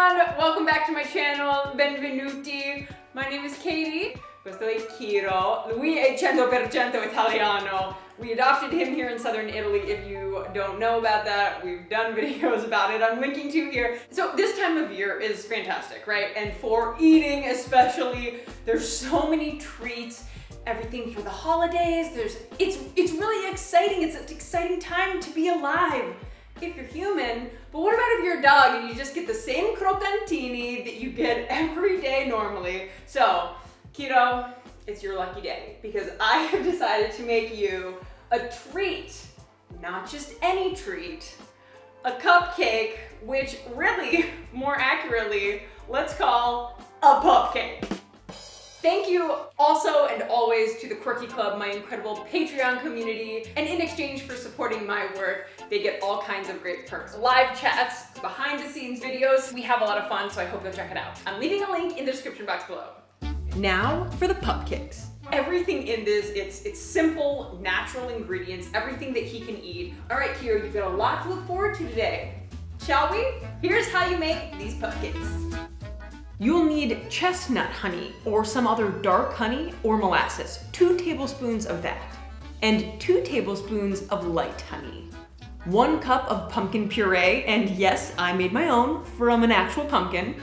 everyone, welcome back to my channel, benvenuti. My name is Katie, questo è Kiro. Lui è 100% Italiano. We adopted him here in southern Italy. If you don't know about that, we've done videos about it. I'm linking to here. So this time of year is fantastic, right? And for eating especially, there's so many treats, everything for the holidays. It's really exciting. It's an exciting time to be alive if you're human. But what about if you're a dog and you just get the same croccantini that you get every day normally? So, Kiro, it's your lucky day because I have decided to make you a treat, not just any treat, a cupcake, which really, more accurately, let's call a pupcake. Thank you also and always to the Quirky Club, my incredible Patreon community. And in exchange for supporting my work, they get all kinds of great perks. Live chats, behind the scenes videos. We have a lot of fun, so I hope you'll check it out. I'm leaving a link in the description box below. Now for the pupcakes. Everything in this, it's simple, natural ingredients, everything that he can eat. All right, Kiro, you've got a lot to look forward to today. Shall we? Here's how you make these pupcakes. You'll need chestnut honey or some other dark honey or molasses, 2 tablespoons of that, and 2 tablespoons of light honey. 1 cup of pumpkin puree, and yes, I made my own from an actual pumpkin.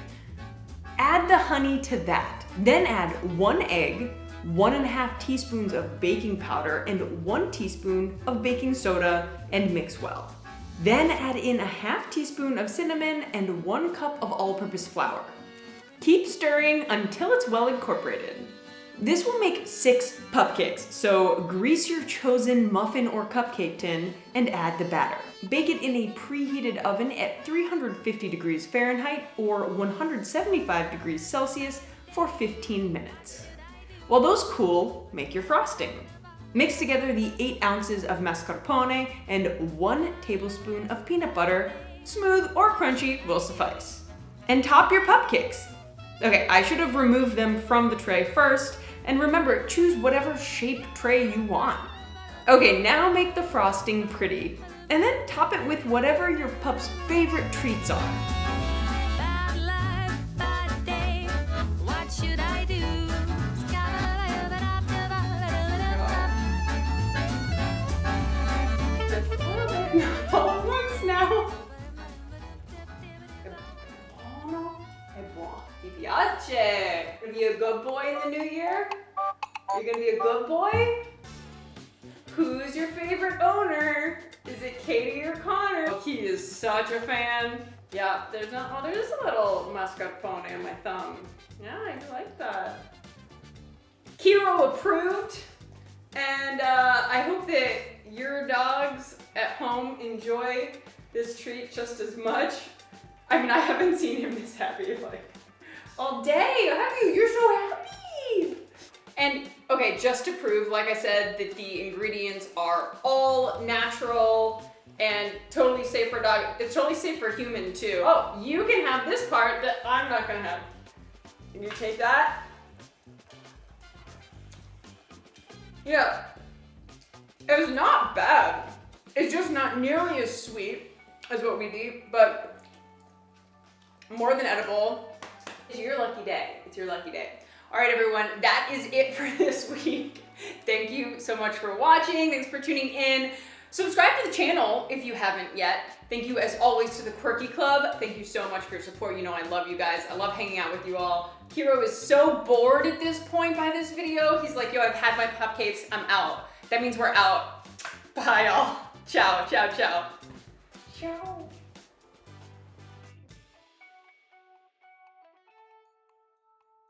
Add the honey to that. Then add 1 egg, 1.5 teaspoons of baking powder, and 1 teaspoon of baking soda, and mix well. Then add in 1/2 teaspoon of cinnamon and 1 cup of all-purpose flour. Keep stirring until it's well incorporated. This will make 6 pupcakes, so grease your chosen muffin or cupcake tin and add the batter. Bake it in a preheated oven at 350 degrees Fahrenheit or 175 degrees Celsius for 15 minutes. While those cool, make your frosting. Mix together the 8 ounces of mascarpone and 1 tablespoon of peanut butter. Smooth or crunchy will suffice. And top your pupcakes. Okay, I should have removed them from the tray first, and remember, choose whatever shaped tray you want. Okay, now make the frosting pretty, and then top it with whatever your pup's favorite treats are. Bad life, bad day, what should I do? All at once now. Ti piace? Gonna be a good boy in the new year? You're gonna be a good boy? Who's your favorite owner? Is it Katie or Connor? Oh, he is such a fan. Yeah, there's a little mascarpone on my thumb. Yeah, I do like that. Kiro approved, and I hope that your dogs at home enjoy this treat just as much. I mean, I haven't seen him this happy all day. Have you? You're so happy. And okay, just to prove, like I said, that the ingredients are all natural and totally safe for dog. It's totally safe for human too. Oh, you can have this part that I'm not gonna have. Can you take that? Yeah, it's not bad. It's just not nearly as sweet as what we eat, but more than edible. It's your lucky day. It's your lucky day. All right, everyone, that is it for this week. Thank you so much for watching. Thanks for tuning in. Subscribe to the channel if you haven't yet. Thank you, as always, to the Quirky Club. Thank you so much for your support. You know I love you guys. I love hanging out with you all. Kiro is so bored at this point by this video. He's like, yo, I've had my pupcakes. I'm out. That means we're out. Bye, y'all. Ciao, ciao, ciao. Ciao.